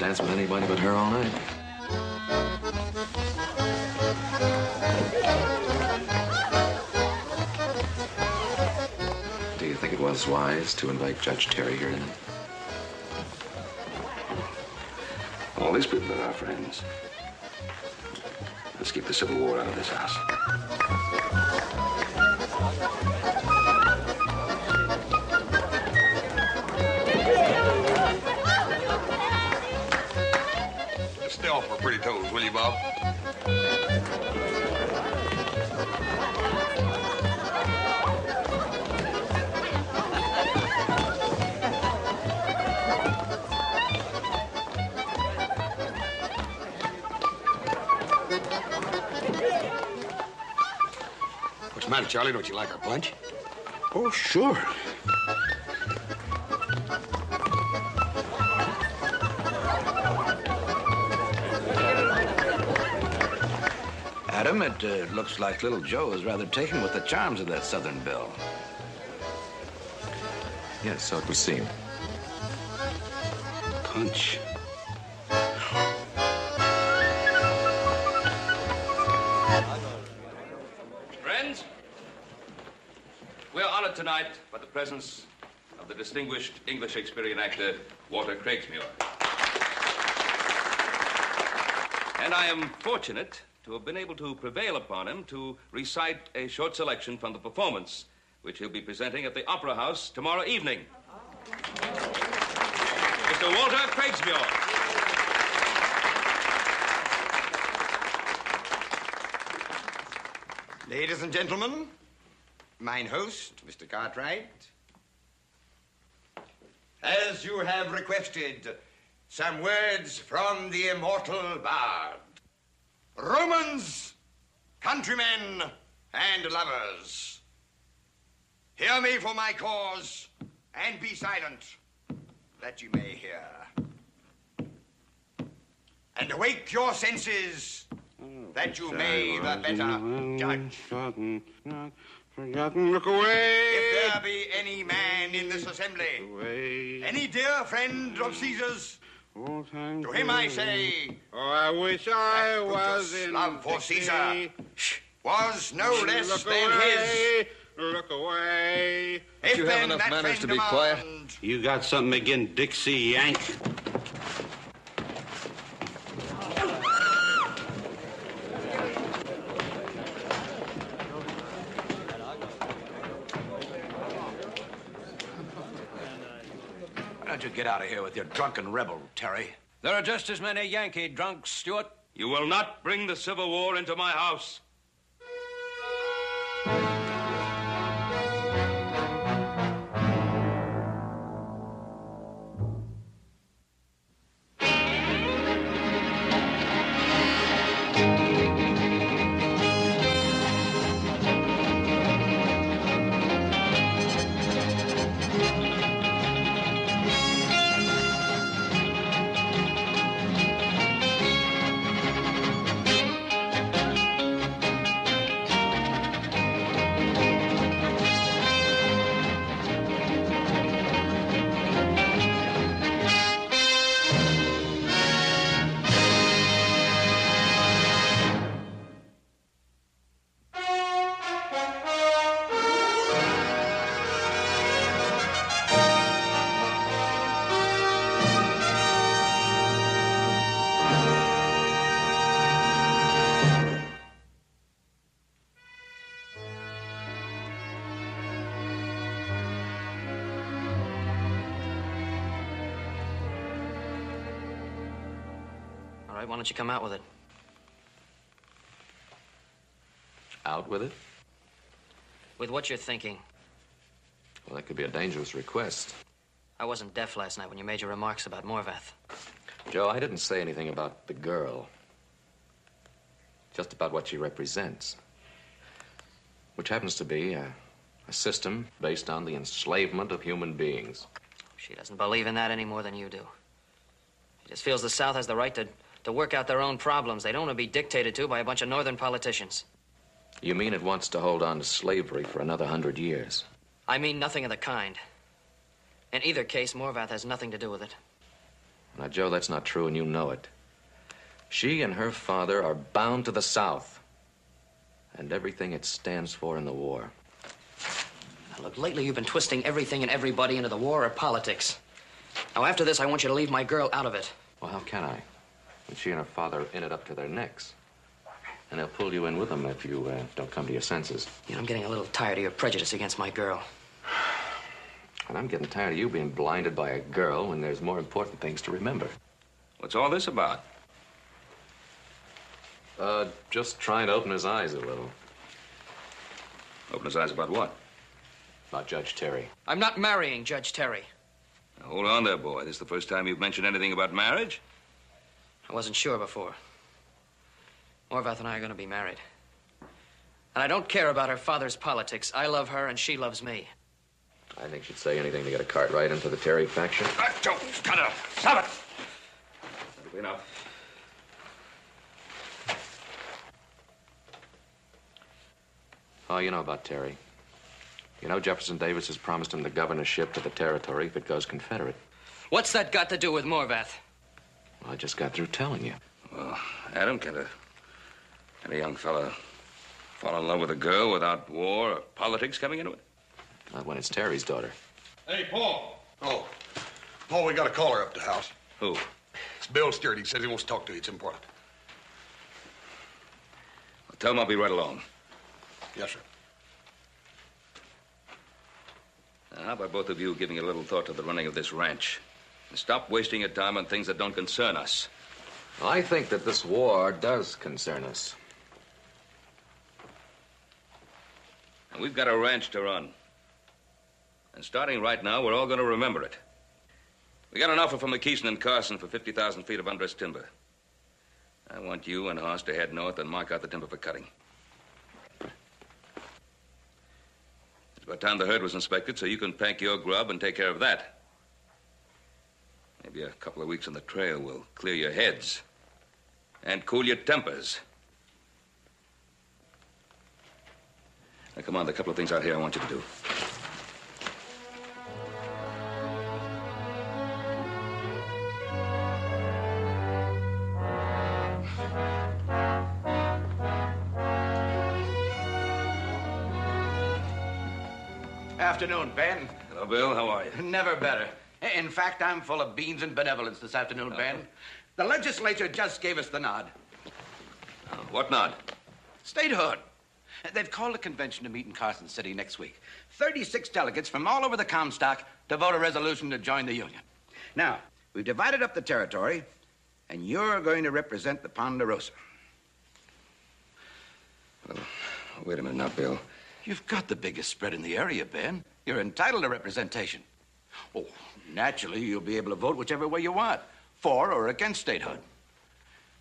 dance with anybody but her all night. Do you think it was wise to invite Judge Terry here then? All these people are our friends. Let's keep the Civil War out of this house. Stay off her pretty toes, will you, Bob? What's the matter, Charlie? Don't you like our punch? Oh, sure. Adam, it looks like little Joe is rather taken with the charms of that Southern belle. Yes, so it would seem. Punch. Friends, we're honored tonight by the presence of the distinguished English Shakespearean actor, Walter Craigsmuir. And I am fortunate to have been able to prevail upon him to recite a short selection from the performance, which he'll be presenting at the Opera House tomorrow evening. Mr. Walter Craigsmuir. Ladies and gentlemen, mine host, Mr. Cartwright, as you have requested, some words from the immortal bard. Romans, countrymen, and lovers, hear me for my cause, and be silent, that you may hear. And awake your senses, that you may the better judge. Forgotten, look away. If there be any man in this assembly, any dear friend of Caesar's, to him I say, oh, I wish I was in love for Dixie. Caesar was no less Look than away. Look away. If you have enough manners to be quiet? You got something against Dixie, Yank? Why don't you get out of here with your drunken rebel, Terry? There are just as many Yankee drunks, Stuart. You will not bring the Civil War into my house. All right, why don't you come out with it? Out with it? With what you're thinking. Well, that could be a dangerous request. I wasn't deaf last night when you made your remarks about Morvath. Joe, I didn't say anything about the girl. Just about what she represents. Which happens to be a system based on the enslavement of human beings. She doesn't believe in that any more than you do. She just feels the South has the right to work out their own problems. They don't want to be dictated to by a bunch of northern politicians. You mean it wants to hold on to slavery for another 100 years? I mean nothing of the kind. In either case, Morvath has nothing to do with it. Now, Joe, that's not true, and you know it. She and her father are bound to the South and everything it stands for in the war. Now, look, lately you've been twisting everything and everybody into the war or politics. Now, after this, I want you to leave my girl out of it. Well, how can I? When she and her father are in it up to their necks. And they'll pull you in with them if you don't come to your senses. You know, I'm getting a little tired of your prejudice against my girl. And I'm getting tired of you being blinded by a girl when there's more important things to remember. What's all this about? Just trying to open his eyes a little. Open his eyes about what? About Judge Terry. I'm not marrying Judge Terry. Now, hold on there, boy. This is the first time you've mentioned anything about marriage? I wasn't sure before. Morvath and I are going to be married. And I don't care about her father's politics. I love her and she loves me. I think she'd say anything to get a cart right into the Terry faction. Joe, cut it up. Stop it. That'll be enough. Oh, you know about Terry. You know Jefferson Davis has promised him the governorship to the territory if it goes Confederate. What's that got to do with Morvath? Well, I just got through telling you. Well, Adam, can a young fella fall in love with a girl without war or politics coming into it? Not when it's Terry's daughter. Hey, Paul. Oh, Paul, we got a caller up at the house. Who? It's Bill Stewart. He says he wants to talk to you. It's important. Well, tell him I'll be right along. Yes, sir. Now, how about both of you giving a little thought to the running of this ranch? And stop wasting your time on things that don't concern us. I think that this war does concern us. And we've got a ranch to run. And starting right now, we're all going to remember it. We got an offer from McKeeson and Carson for 50,000 feet of undressed timber. I want you and Hoss to head north and mark out the timber for cutting. It's about time the herd was inspected so you can pack your grub and take care of that. Maybe a couple of weeks on the trail will clear your heads and cool your tempers. Now, come on, there are a couple of things out here I want you to do. Afternoon, Ben. Hello, Bill. How are you? Never better. In fact, I'm full of beans and benevolence this afternoon, Ben. The legislature just gave us the nod. What nod? Statehood. They've called a convention to meet in Carson City next week. 36 delegates from all over the Comstock to vote a resolution to join the Union. Now, we've divided up the territory, and you're going to represent the Ponderosa. Well, wait a minute now, Bill. You've got the biggest spread in the area, Ben. You're entitled to representation. Oh, naturally, you'll be able to vote whichever way you want, for or against statehood.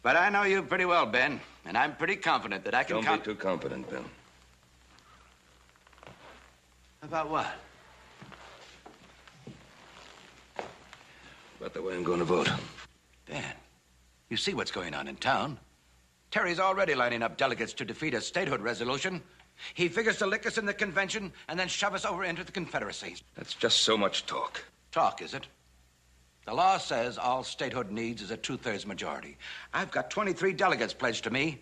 But I know you pretty well, Ben, and I'm pretty confident that I can Don't be too confident, Bill. About what? About the way I'm going to vote. Ben, you see what's going on in town. Terry's already lining up delegates to defeat a statehood resolution. He figures to lick us in the convention and then shove us over into the Confederacy. That's just so much talk. Talk, is it? The law says all statehood needs is a 2/3 majority. I've got 23 delegates pledged to me.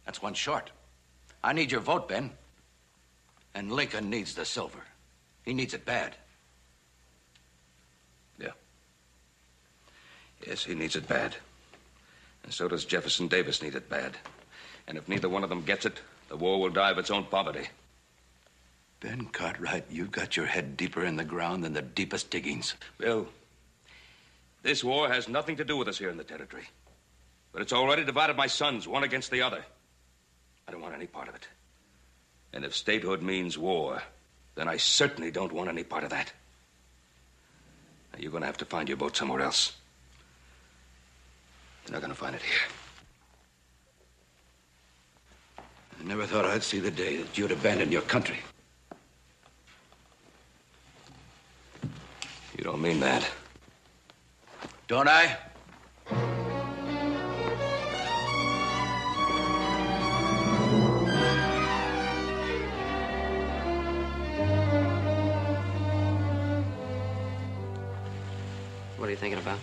That's one short. I need your vote, Ben. And Lincoln needs the silver. He needs it bad. Yeah. Yes, he needs it bad. And so does Jefferson Davis need it bad. And if neither one of them gets it, the war will die of its own poverty. Ben Cartwright, you've got your head deeper in the ground than the deepest diggings. Bill, this war has nothing to do with us here in the territory. But it's already divided my sons, one against the other. I don't want any part of it. And if statehood means war, then I certainly don't want any part of that. Now, you're going to have to find your vote somewhere else. You're not going to find it here. I never thought I'd see the day that you'd abandon your country. You don't mean that. Don't I? What are you thinking about?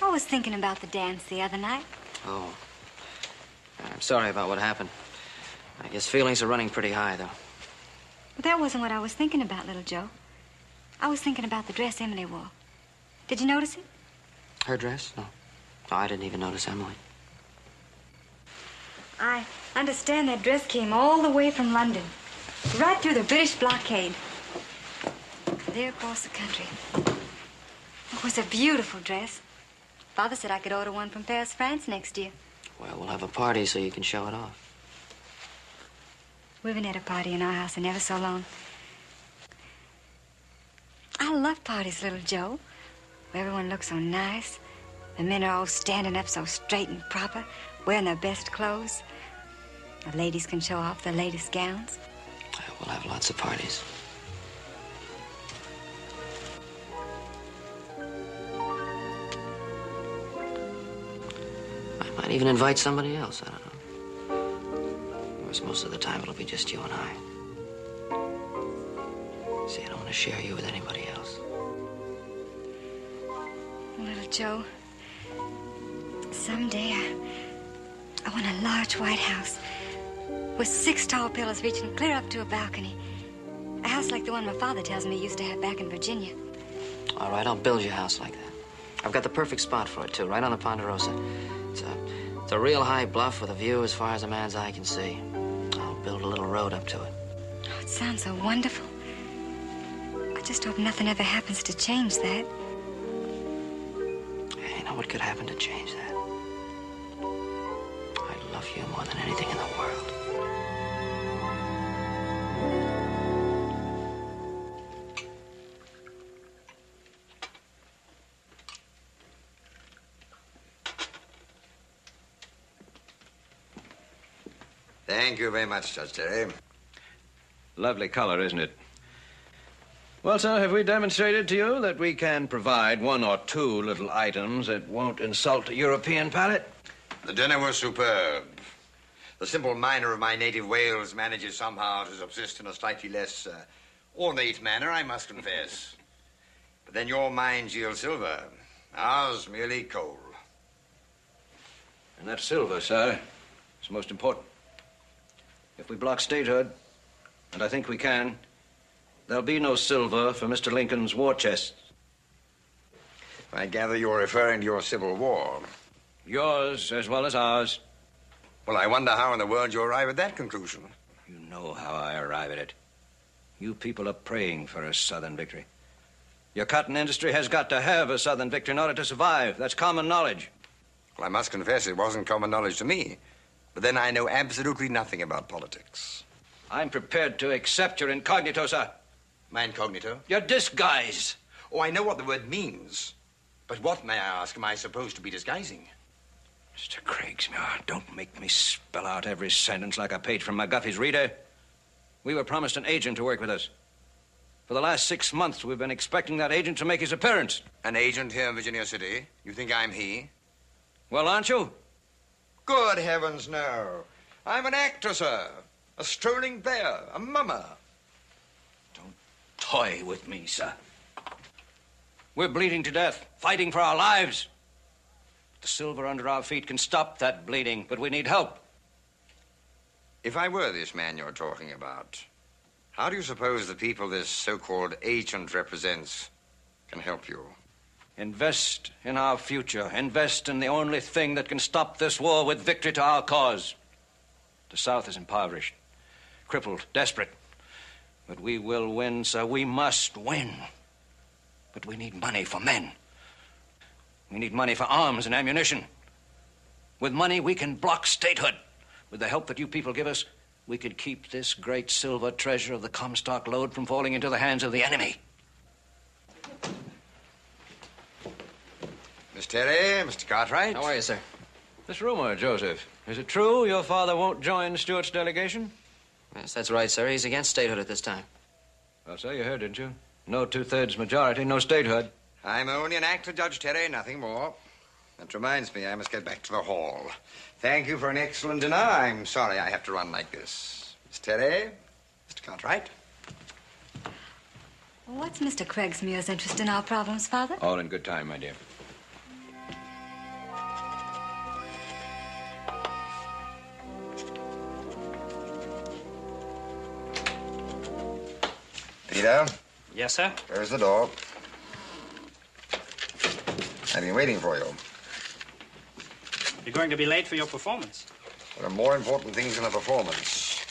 I was thinking about the dance the other night. Oh. I'm sorry about what happened. I guess feelings are running pretty high, though. But that wasn't what I was thinking about, little Joe. I was thinking about the dress Emily wore. Did you notice it? Her dress? No. No, I didn't even notice Emily. I understand that dress came all the way from London, right through the British blockade, there across the country. It was a beautiful dress. Father said I could order one from Paris, France next year. Well, we'll have a party so you can show it off. We haven't had a party in our house in ever so long. I love parties, little Joe, where everyone looks so nice. The men are all standing up so straight and proper, wearing their best clothes. The ladies can show off their latest gowns. We'll have lots of parties. I might even invite somebody else, I don't know. Of course, most of the time it'll be just you and I. See, I don't want to share you with anybody else. Little Joe, someday I want a large white house with 6 tall pillars reaching clear up to a balcony. A house like the one my father tells me he used to have back in Virginia. All right, I'll build you a house like that. I've got the perfect spot for it, too, right on the Ponderosa. It's a real high bluff with a view as far as a man's eye can see. I'll build a little road up to it. Oh, it sounds so wonderful. I just hope nothing ever happens to change that. Hey, you know what could happen to change that? I love you more than anything in the world. Thank you very much, Judge Terry. Lovely color, isn't it? Well, sir, have we demonstrated to you that we can provide 1 or 2 little items that won't insult the European palate? The dinner was superb. The simple miner of my native Wales manages somehow to subsist in a slightly less ornate manner, I must confess. But then your mines yield silver, ours merely coal. And that silver, sir, is most important. If we block statehood, and I think we can, there'll be no silver for Mr. Lincoln's war chests. I gather you're referring to your Civil War. Yours as well as ours. Well, I wonder how in the world you arrive at that conclusion. You know how I arrive at it. You people are praying for a Southern victory. Your cotton industry has got to have a Southern victory in order to survive. That's common knowledge. Well, I must confess it wasn't common knowledge to me. But then I know absolutely nothing about politics. I'm prepared to accept your incognito, sir. My incognito? Your disguise. Oh, I know what the word means. But what, may I ask, am I supposed to be disguising? Mr. Craigsmuir, don't make me spell out every sentence like a page from McGuffey's reader. We were promised an agent to work with us. For the last 6 months, we've been expecting that agent to make his appearance. An agent here in Virginia City? You think I'm he? Well, aren't you? Good heavens, no. I'm an actor, sir. A strolling bear, a mummer. Don't toy with me, sir. We're bleeding to death, fighting for our lives. The silver under our feet can stop that bleeding, but we need help. If I were this man you're talking about, how do you suppose the people this so-called agent represents can help you? Invest in our future. Invest in the only thing that can stop this war with victory to our cause. The South is impoverished, crippled, desperate. But we will win, sir. We must win. But we need money for men. We need money for arms and ammunition. With money, we can block statehood. With the help that you people give us, we could keep this great silver treasure of the Comstock lode from falling into the hands of the enemy. Miss Terry, Mr. Cartwright. How are you, sir? This rumor, Joseph, is it true your father won't join Stuart's delegation? Yes, that's right, sir. He's against statehood at this time. Well, so you heard, didn't you? No 2/3 majority, no statehood. I'm only an actor, Judge Terry, nothing more. That reminds me, I must get back to the hall. Thank you for an excellent dinner. I'm sorry I have to run like this. Miss Terry, Mr. Cartwright. What's Mr. Craigsmuir's interest in our problems, Father? All in good time, my dear. Peter, Yes, sir? there's the door. I've been waiting for you. You're going to be late for your performance. There are more important things than a performance.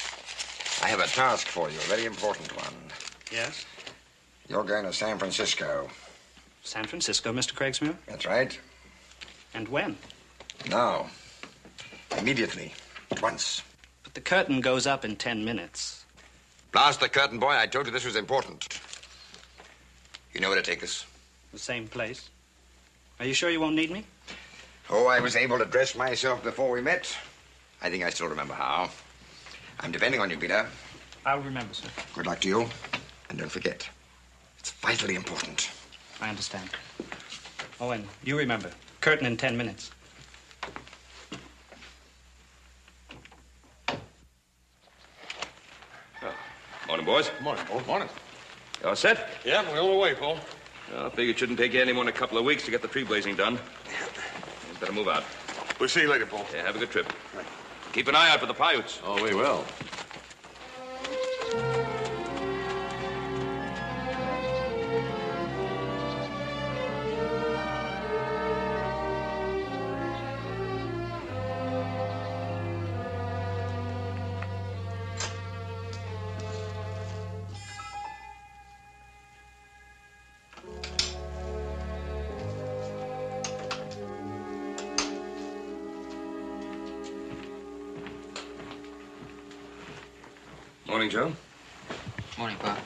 I have a task for you, a very important one. Yes? You're going to San Francisco. San Francisco, Mr. Craigsmuir? That's right. And when? Now. Immediately. At once. But the curtain goes up in 10 minutes. Blast the curtain, boy. I told you this was important. You know where to take us? The same place. Are you sure you won't need me? Oh, I was able to dress myself before we met. I think I still remember how. I'm depending on you, Peter. I'll remember, sir. Good luck to you. And don't forget, it's vitally important. I understand. Oh, and you remember. Curtain in 10 minutes. Morning, boys. Morning, Paul. Morning. You all set? Yeah, we're on the way, Paul. Well, I figure it shouldn't take you any more than a couple of weeks to get the tree blazing done. You better move out. We'll see you later, Paul. Yeah, have a good trip. Keep an eye out for the Paiutes. Oh, we will. Morning, Joe. Morning, Pa.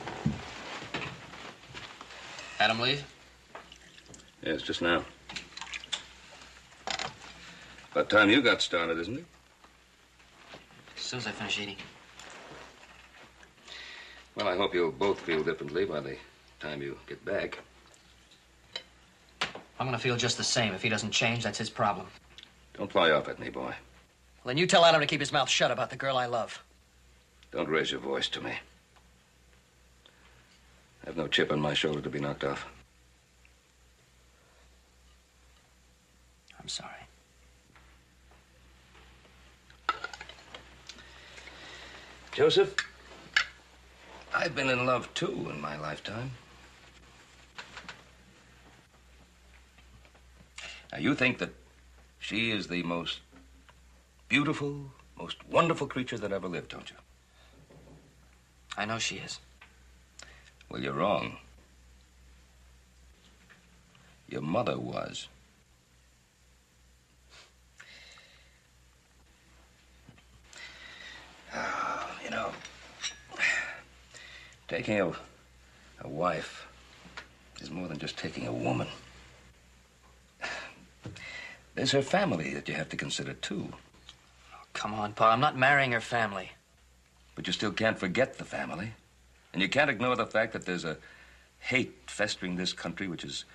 Adam leave? Yes, just now. About time you got started, isn't it? As soon as I finish eating. Well, I hope you'll both feel differently by the time you get back. I'm gonna feel just the same. If he doesn't change, that's his problem. Don't fly off at me, boy. Well, then you tell Adam to keep his mouth shut about the girl I love. Don't raise your voice to me. I have no chip on my shoulder to be knocked off. I'm sorry. Joseph, I've been in love, too, in my lifetime. Now, you think that she is the most beautiful, most wonderful creature that ever lived, don't you? I know she is. Well, you're wrong. Your mother was. You know, taking a wife is more than just taking a woman. There's her family that you have to consider, too. Oh, come on, Pa. I'm not marrying her family. But you still can't forget the family. And you can't ignore the fact that there's a hate festering this country which is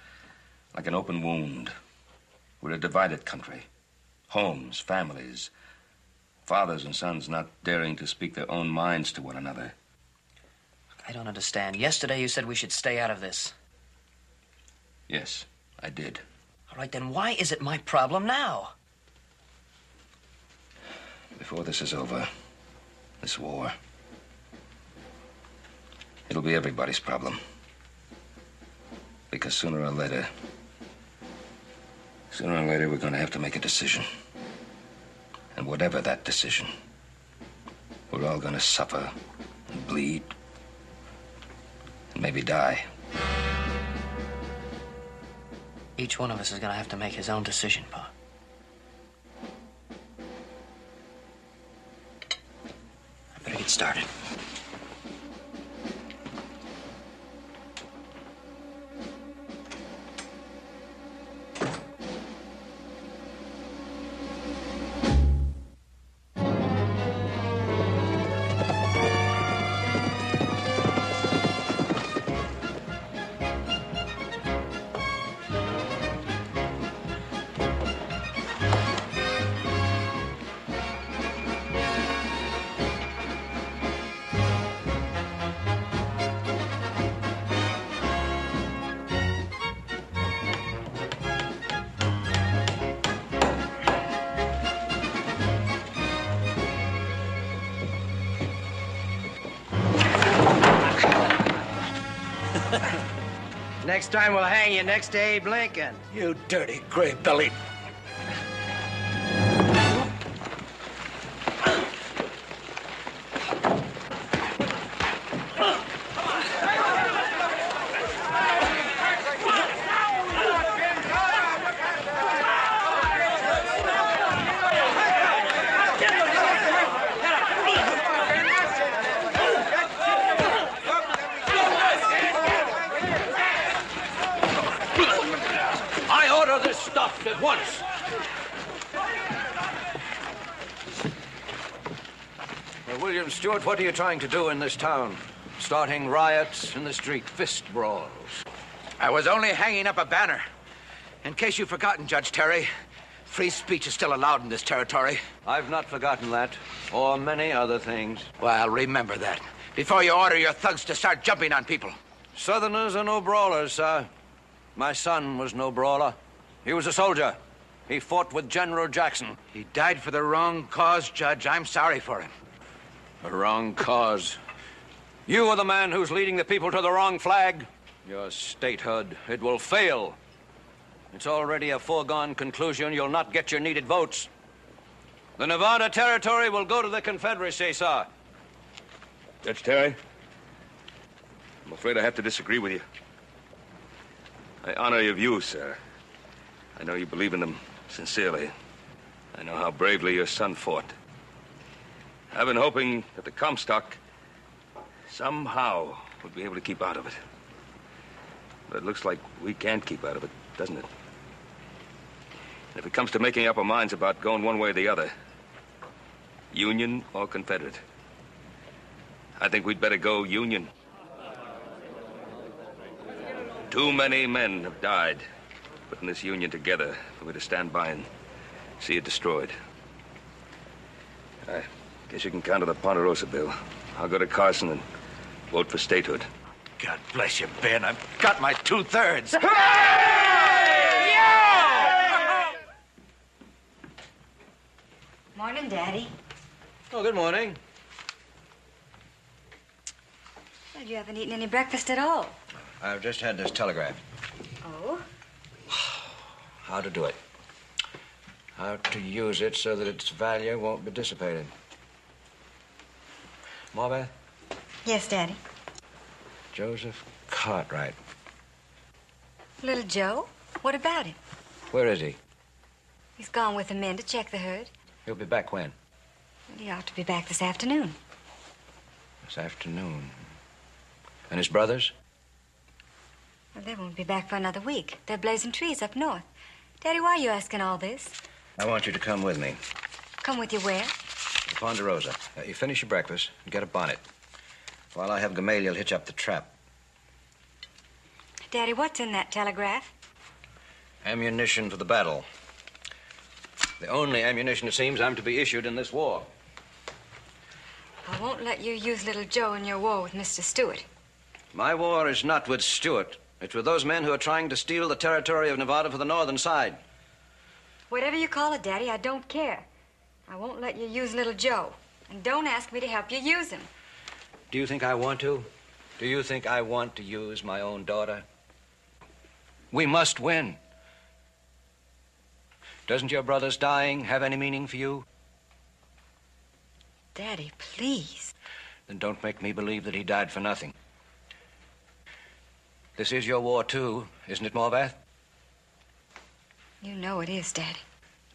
like an open wound. We're a divided country. Homes, families, fathers and sons not daring to speak their own minds to one another. I don't understand. Yesterday you said we should stay out of this. Yes, I did. All right, then why is it my problem now? Before this is over, this war, it'll be everybody's problem. Because sooner or later, we're going to have to make a decision. And whatever that decision, we're all going to suffer and bleed and maybe die. Each one of us is going to have to make his own decision, Pa. I better get started. Next time we'll hang you next to Abe Lincoln. You dirty gray-bellied. Stopped at once. Well, William Stewart, what are you trying to do in this town? Starting riots in the street, fist brawls. I was only hanging up a banner. In case you've forgotten, Judge Terry, free speech is still allowed in this territory. I've not forgotten that, or many other things. Well, remember that before you order your thugs to start jumping on people. Southerners are no brawlers, sir. My son was no brawler. He was a soldier. He fought with General Jackson. He died for the wrong cause, Judge. I'm sorry for him. The wrong cause? You are the man who's leading the people to the wrong flag. Your statehood, it will fail. It's already a foregone conclusion you'll not get your needed votes. The Nevada Territory will go to the Confederacy, sir. Judge Terry, I'm afraid I have to disagree with you. I honor your views, sir. I know you believe in them sincerely. I know how bravely your son fought. I've been hoping that the Comstock somehow would be able to keep out of it. But it looks like we can't keep out of it, doesn't it? And if it comes to making up our minds about going one way or the other, Union or Confederate, I think we'd better go Union. Too many men have died putting this Union together for me to stand by and see it destroyed. I guess you can count on the Ponderosa bill. I'll go to Carson and vote for statehood. God bless you, Ben. I've got my 2/3. Morning, Daddy. Oh, good morning. Well, you haven't eaten any breakfast at all. I've just had this telegram. Oh? How to do it. How to use it so that its value won't be dissipated. Marbeth? Yes, Daddy. Joseph Cartwright. Little Joe? What about him? Where is he? He's gone with the men to check the herd. He'll be back when? Well, he ought to be back this afternoon. This afternoon. And his brothers? Well, they won't be back for another week. They're blazing trees up north. Daddy, why are you asking all this? I want you to come with me. Come with you where? To Ponderosa. You finish your breakfast and get a bonnet. While I have Gamaliel hitch up the trap. Daddy, what's in that telegraph? Ammunition for the battle. The only ammunition, it seems, I'm to be issued in this war. I won't let you use little Joe in your war with Mr. Stewart. My war is not with Stewart. It's with those men who are trying to steal the territory of Nevada for the northern side. Whatever you call it, Daddy, I don't care. I won't let you use little Joe. And don't ask me to help you use him. Do you think I want to? Do you think I want to use my own daughter? We must win. Doesn't your brother's dying have any meaning for you? Daddy, please. Then don't make me believe that he died for nothing. This is your war, too, isn't it, Morvath? You know it is, Daddy.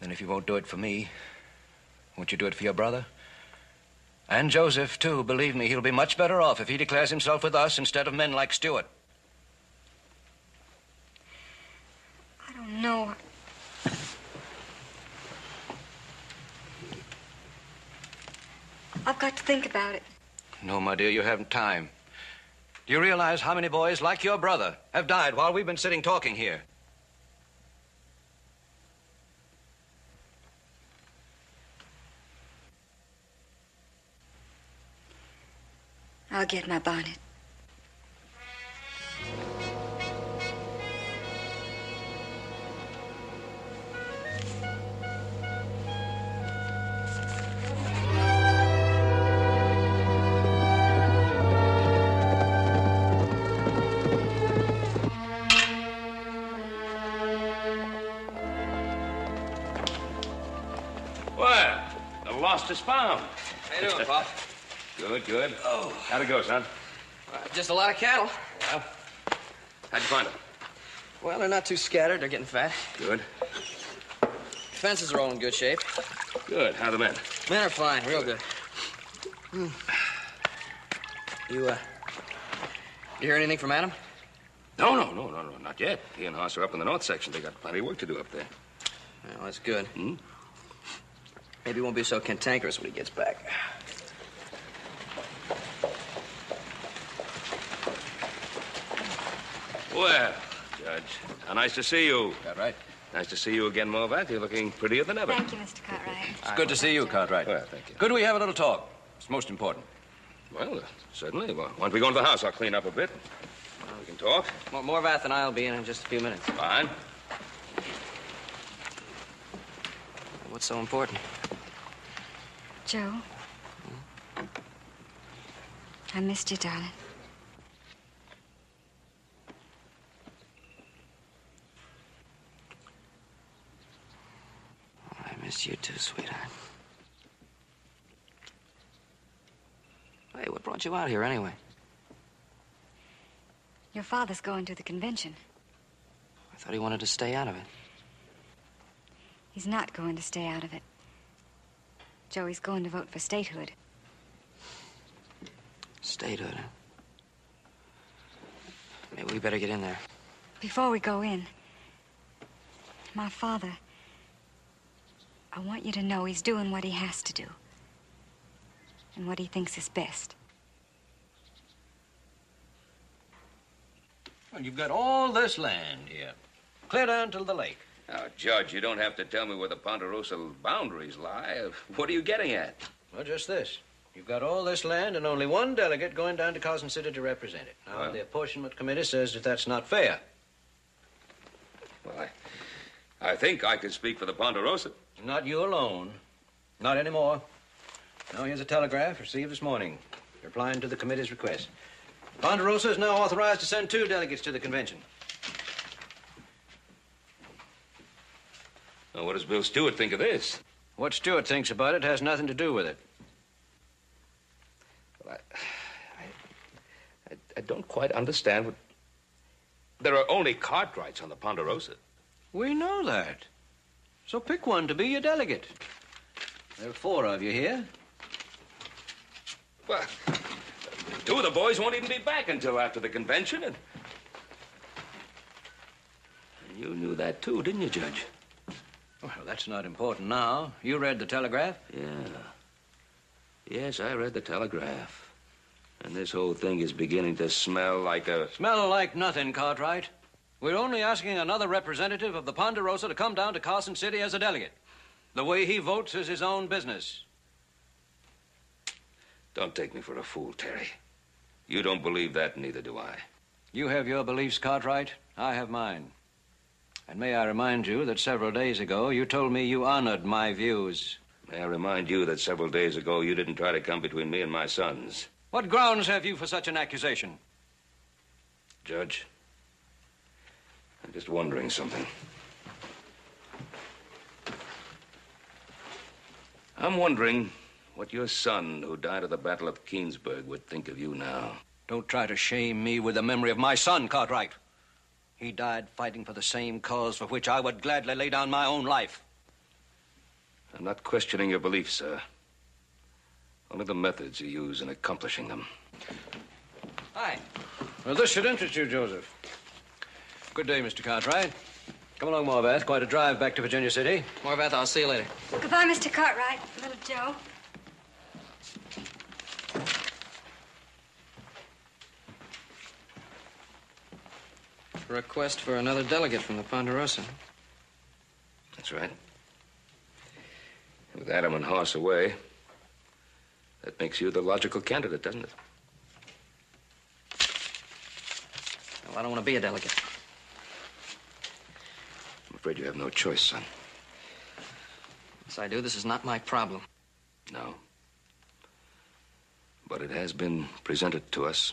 Then if you won't do it for me, won't you do it for your brother? And Joseph, too. Believe me, he'll be much better off if he declares himself with us instead of men like Stewart. I don't know. I've got to think about it. No, my dear, you haven't time. Do you realize how many boys like your brother have died while we've been sitting talking here? I'll get my bonnet. lost is found. How you doing, Pop? Good, good. Oh. How'd it go, son? Just a lot of cattle. Well, how'd you find them? Well, they're not too scattered. They're getting fat. Good. Fences are all in good shape. Good. How are the men? Men are fine, real good. You hear anything from Adam? No, not yet. He and Hoss are up in the north section. They got plenty of work to do up there. Well, that's good. Hmm? Maybe he won't be so cantankerous when he gets back. Well, Judge, how nice to see you. That right? Nice to see you again, Morvat. You're looking prettier than ever. Thank you, Mr. Cartwright. It's good to see you, Cartwright. Well, thank you. Could we have a little talk? It's most important. Well, certainly. Well, why don't we go into the house? I'll clean up a bit. We can talk. Morvath and I will be in just a few minutes. Fine. What's so important? Joe. I missed you, darling. I miss you too, sweetheart. Hey, what brought you out here anyway? Your father's going to the convention. I thought he wanted to stay out of it. He's not going to stay out of it. Joey's going to vote for statehood. Statehood, huh? Maybe we better get in there. Before we go in, my father, I want you to know he's doing what he has to do and what he thinks is best. Well, you've got all this land here, clear down to the lake. Now, Judge, you don't have to tell me where the Ponderosa boundaries lie. What are you getting at? Well, just this. You've got all this land and only one delegate going down to Carson City to represent it. Now, the apportionment committee says that that's not fair. Well, I think I can speak for the Ponderosa. Not you alone. Not anymore. Now, here's a telegraph received this morning, replying to the committee's request. Ponderosa is now authorized to send 2 delegates to the convention. Now, what does Bill Stewart think of this? What Stewart thinks about it has nothing to do with it. Well, I don't quite understand what... There are only Cartwrights on the Ponderosa. We know that. So pick one to be your delegate. There are 4 of you here. Well, 2 of the boys won't even be back until after the convention, and you knew that too, didn't you, Judge? Well, that's not important now. You read the telegraph? Yeah. Yes, I read the telegraph. And this whole thing is beginning to smell like a... Smell like nothing, Cartwright. We're only asking another representative of the Ponderosa to come down to Carson City as a delegate. The way he votes is his own business. Don't take me for a fool, Terry. You don't believe that, neither do I. You have your beliefs, Cartwright. I have mine. And may I remind you that several days ago you told me you honored my views. May I remind you that several days ago you didn't try to come between me and my sons. What grounds have you for such an accusation? Judge, I'm just wondering something. I'm wondering what your son, who died at the Battle of Keensburg, would think of you now. Don't try to shame me with the memory of my son, Cartwright. He died fighting for the same cause for which I would gladly lay down my own life. I'm not questioning your beliefs, sir. Only the methods you use in accomplishing them. Hi. Well, this should interest you, Joseph. Good day, Mr. Cartwright. Come along, Morvath. Quite a drive back to Virginia City. Morvath, I'll see you later. Goodbye, Mr. Cartwright, little Joe. Request for another delegate from the Ponderosa. That's right. With Adam and Hoss away, that makes you the logical candidate, doesn't it? Well, I don't want to be a delegate. I'm afraid you have no choice, son. Yes, I do. This is not my problem. No. But it has been presented to us.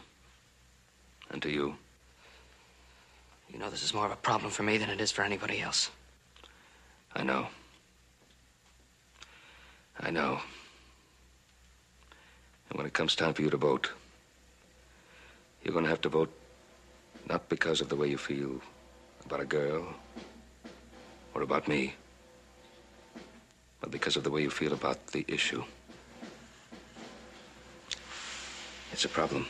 And to you. You know this is more of a problem for me than it is for anybody else. I know. I know. And when it comes time for you to vote, you're going to have to vote not because of the way you feel about a girl or about me, but because of the way you feel about the issue. It's a problem,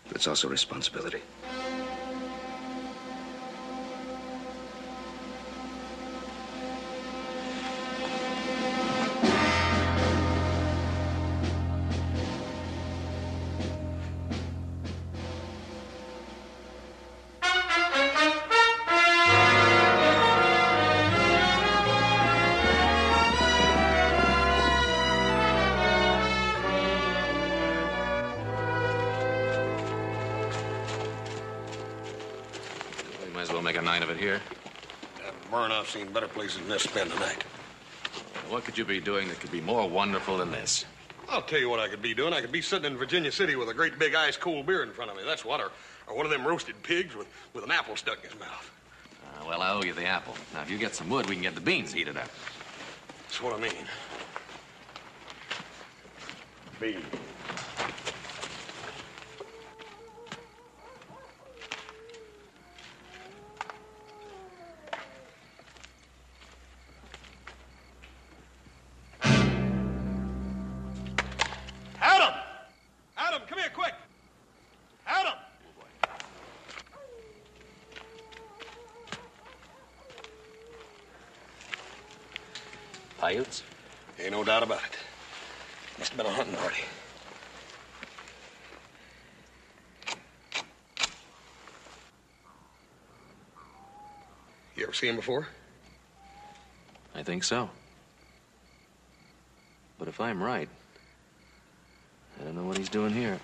but it's also a responsibility. We might as well make a night of it here. Burn, I've seen better places than this spend the night. What could you be doing that could be more wonderful than this? I'll tell you what I could be doing. I could be sitting in Virginia City with a great big ice-cold beer in front of me. That's what. Or one of them roasted pigs with an apple stuck in his mouth. Well, I owe you the apple. Now, if you get some wood, we can get the beans heated up. That's what I mean. Beans. Adam! Adam, come here, quick! Adam! Paiutes? Ain't no doubt about it. Must have been a hunting party. You ever seen him before? I think so. But if I'm right, I don't know what he's doing here.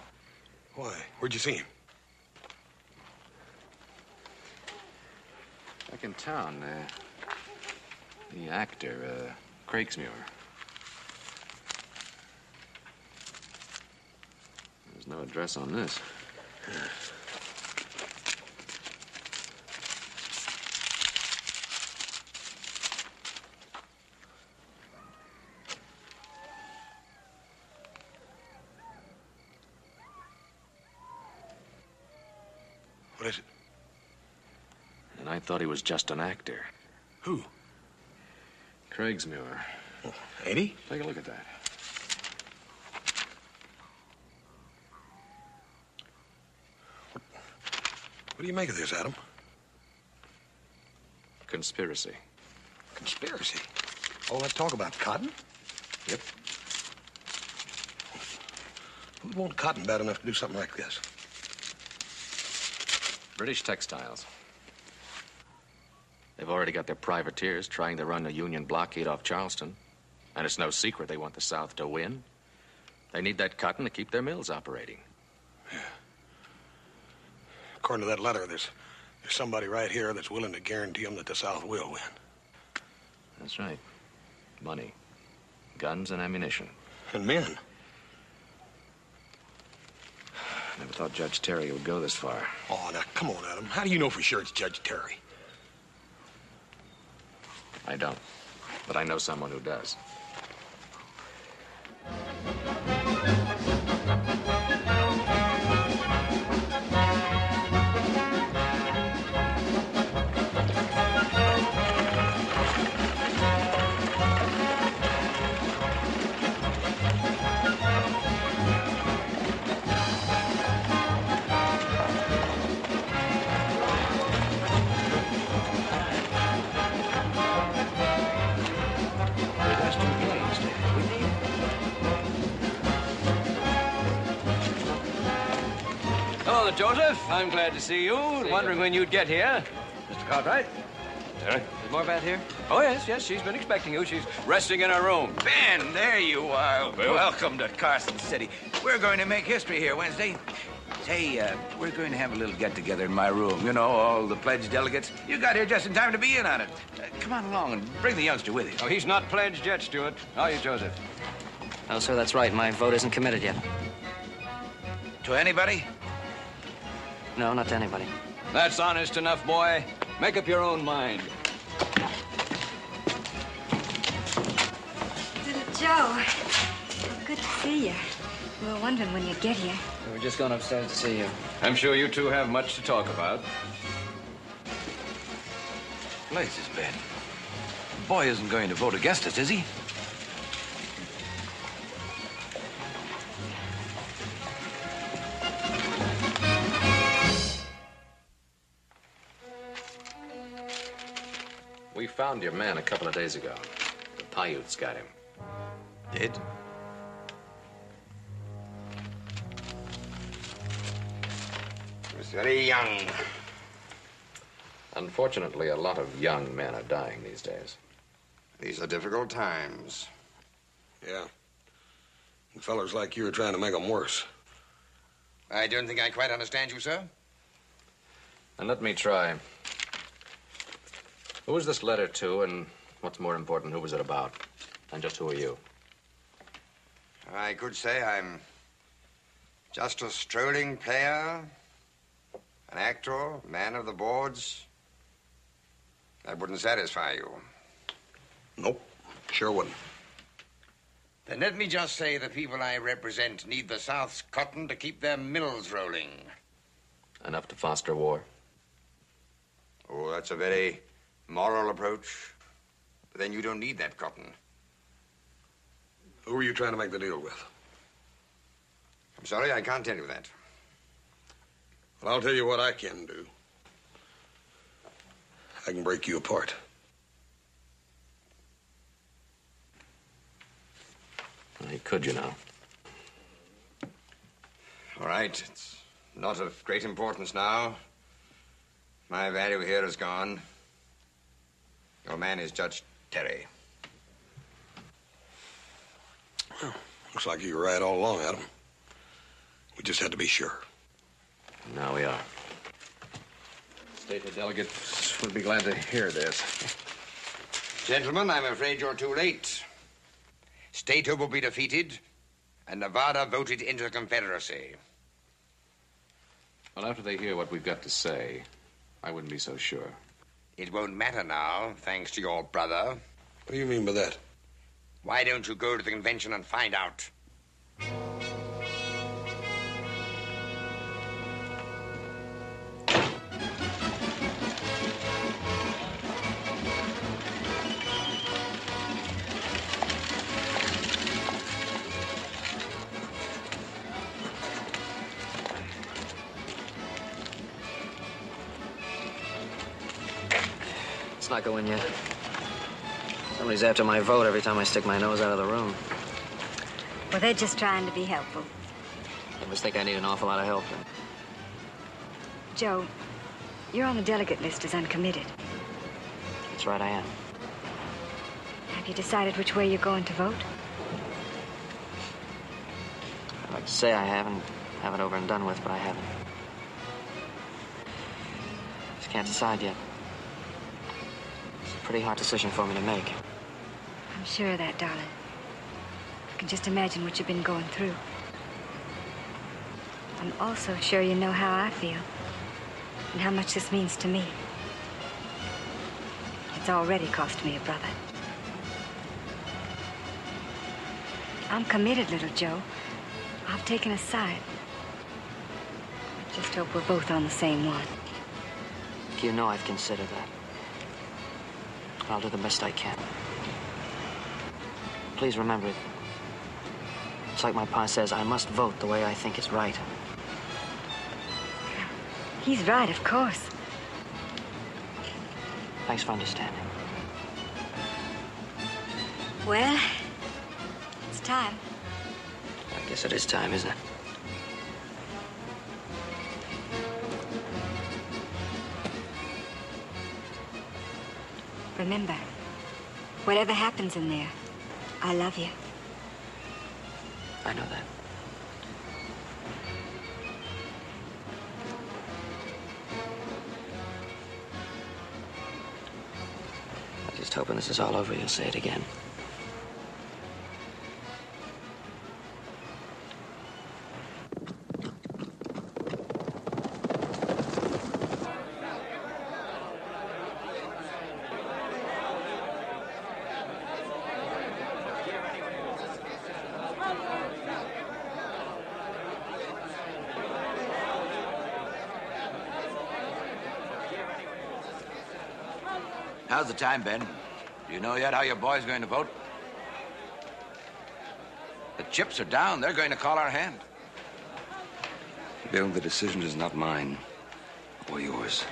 Why? Where'd you see him? Back in town, the actor, Craigsmuir. There's no address on this. What is it? And I thought he was just an actor. Who? Craigsmuir. Oh, ain't he? Take a look at that. What do you make of this, Adam? Conspiracy. Conspiracy? All that talk about cotton? Yep. Who'd want cotton bad enough to do something like this? British textiles. They've already got their privateers trying to run a Union blockade off Charleston. And it's no secret they want the South to win. They need that cotton to keep their mills operating. Yeah. According to that letter, there's somebody right here that's willing to guarantee them that the South will win. That's right. Money. Guns and ammunition. And men. Never thought Judge Terry would go this far. Oh, now, come on, Adam. How do you know for sure it's Judge Terry? I don't. But I know someone who does. Hello, Joseph. I'm glad to see you. Wondering when you'd get here. Mr. Cartwright? Terry? Is Morbat here? Oh, yes. She's been expecting you. She's resting in her room. Ben, there you are. Bill. Welcome to Carson City. We're going to make history here Wednesday. Say, we're going to have a little get-together in my room. You know, all the pledged delegates. You got here just in time to be in on it. Come on along and bring the youngster with you. Oh, he's not pledged yet, Stuart. Are you, Joseph? No, sir, that's right. My vote isn't committed yet. To anybody? No, not to anybody. That's honest enough, boy. Make up your own mind. Little Joe, Good to see you. We were wondering when you'd get here. We were just going upstairs to see you. I'm sure you two have much to talk about. Blazes, Ben. The boy isn't going to vote against us, is he? We found your man a couple of days ago. The Paiutes got him. Did? He was very young. Unfortunately, a lot of young men are dying these days. These are difficult times. Yeah. And fellers like you are trying to make them worse. I don't think I quite understand you, sir. And let me try. Who was this letter to, and what's more important, who was it about? And just who are you? I could say I'm just a strolling player, an actor, man of the boards. That wouldn't satisfy you. Nope, sure wouldn't. Then let me just say the people I represent need the South's cotton to keep their mills rolling. Enough to foster war? Oh, that's a very moral approach. But then you don't need that cotton. Who are you trying to make the deal with? I'm sorry, I can't tell you that. Well, I'll tell you what I can do. I can break you apart. Well, he could, you know. All right, it's not of great importance now. My value here is gone. Your man is Judge Terry. Well, looks like you were right all along, Adam. We just had to be sure. Now we are. Statehood delegates would be glad to hear this. Gentlemen, I'm afraid you're too late. Statehood will be defeated, and Nevada voted into the Confederacy. Well, after they hear what we've got to say, I wouldn't be so sure. It won't matter now, thanks to your brother. What do you mean by that? Why don't you go to the convention and find out? Let's not go in yet. Somebody's after my vote every time I stick my nose out of the room. Well, they're just trying to be helpful. They must think I need an awful lot of help. Joe, you're on the delegate list as uncommitted. That's right, I am. Have you decided which way you're going to vote? I'd like to say I haven't, have it over and done with, but I haven't. Just can't decide yet. It's a pretty hard decision for me to make. I'm sure of that, darling. I can just imagine what you've been going through. I'm also sure you know how I feel and how much this means to me. It's already cost me a brother. I'm committed, little Joe. I've taken a side. I just hope we're both on the same one. You know I've considered that. I'll do the best I can. Please remember, it's like my pa says, I must vote the way I think is right. He's right, of course. Thanks for understanding. Well, it's time. I guess it is time, isn't it? Remember, whatever happens in there, I love you. I know that. I'm just hoping this is all over, you'll say it again. How's the time, Ben? Do you know yet how your boy's going to vote? The chips are down. They're going to call our hand. Bill, the decision is not mine or yours.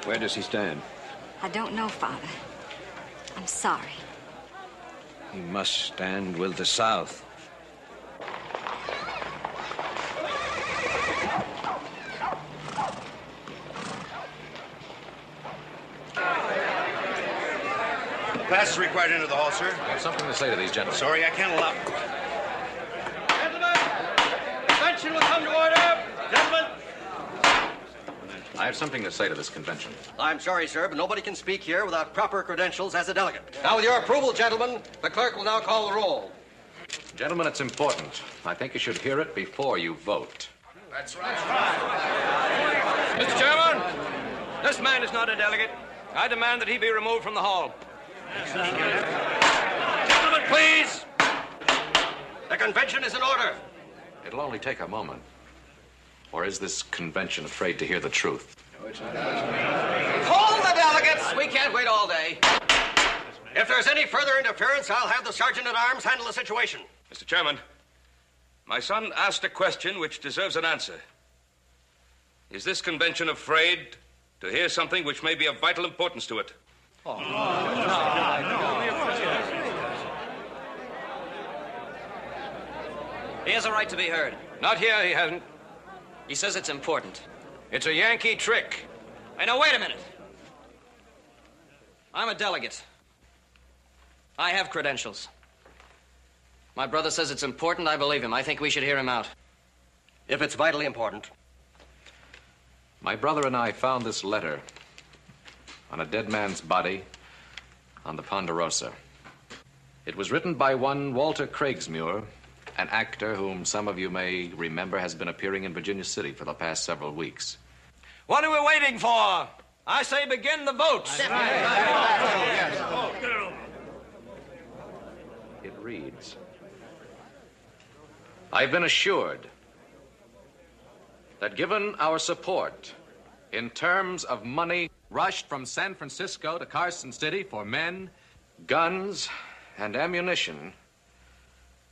Where does he stand? I don't know, Father. I'm sorry. He must stand with the South. Pass is required into the hall, sir. I have something to say to these gentlemen. Sorry, I can't allow. Gentlemen, convention will come to order. Gentlemen. I have something to say to this convention. I'm sorry, sir, but nobody can speak here without proper credentials as a delegate. Now, with your approval, gentlemen, the clerk will now call the roll. Gentlemen, it's important. I think you should hear it before you vote. That's right. Mr. Chairman, this man is not a delegate. I demand that he be removed from the hall. Gentlemen, please. The convention is in order. It'll only take a moment. Or is this convention afraid to hear the truth? Hold the delegates. We can't wait all day. If there's any further interference, I'll have the sergeant-at-arms handle the situation. Mr. Chairman, my son asked a question which deserves an answer. Is this convention afraid to hear something which may be of vital importance to it? Oh. He has a right to be heard. Not here, he hasn't. He says it's important. It's a Yankee trick. Hey, now, wait a minute. I'm a delegate. I have credentials. My brother says it's important. I believe him. I think we should hear him out. If it's vitally important. My brother and I found this letter on a dead man's body on the Ponderosa. It was written by one Walter Craigsmuir, an actor whom some of you may remember has been appearing in Virginia City for the past several weeks. What are we waiting for? I say begin the votes. It reads, I've been assured that given our support in terms of money rushed from San Francisco to Carson City for men, guns, and ammunition,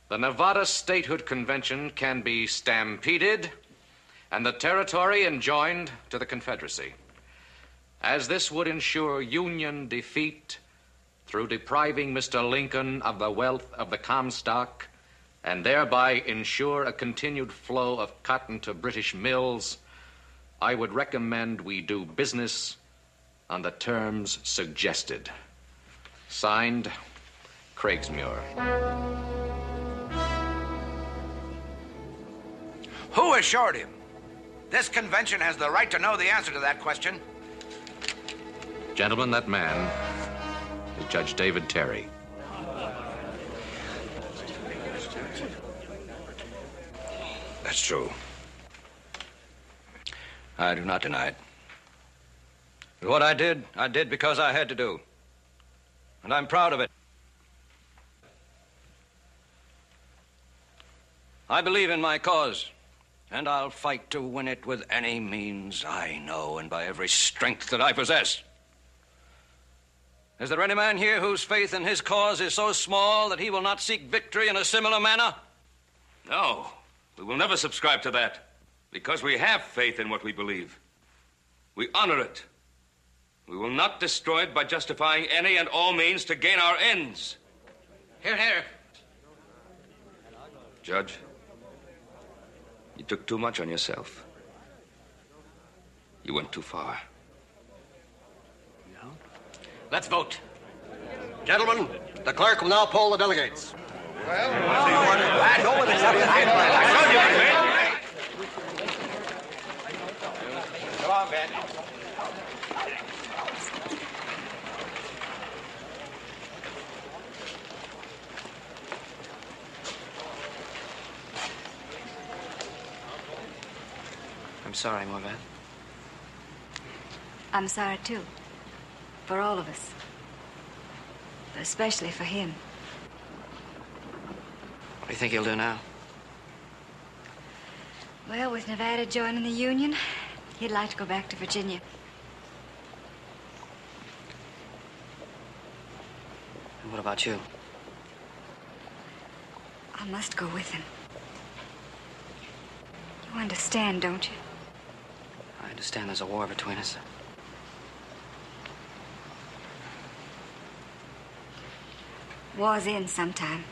the Nevada Statehood Convention can be stampeded and the territory enjoined to the Confederacy, as this would ensure Union defeat through depriving Mr. Lincoln of the wealth of the Comstock and thereby ensure a continued flow of cotton to British mills. I would recommend we do business on the terms suggested. Signed, Craigsmuir. Who assured him? This convention has the right to know the answer to that question. Gentlemen, that man is Judge David Terry. That's true. I do not deny it. But what I did because I had to do. And I'm proud of it. I believe in my cause, and I'll fight to win it with any means I know and by every strength that I possess. Is there any man here whose faith in his cause is so small that he will not seek victory in a similar manner? No, we will never subscribe to that, because we have faith in what we believe. We honor it. We will not destroy it by justifying any and all means to gain our ends. Here, here. Judge, you took too much on yourself. You went too far. Let's vote. Gentlemen, the clerk will now poll the delegates. Come on, Ben. I'm sorry, Morvat. I'm sorry, too. For all of us. But especially for him. What do you think he'll do now? Well, with Nevada joining the Union, he'd like to go back to Virginia. And what about you? I must go with him. You understand, don't you? I understand there's a war between us. War's in sometime.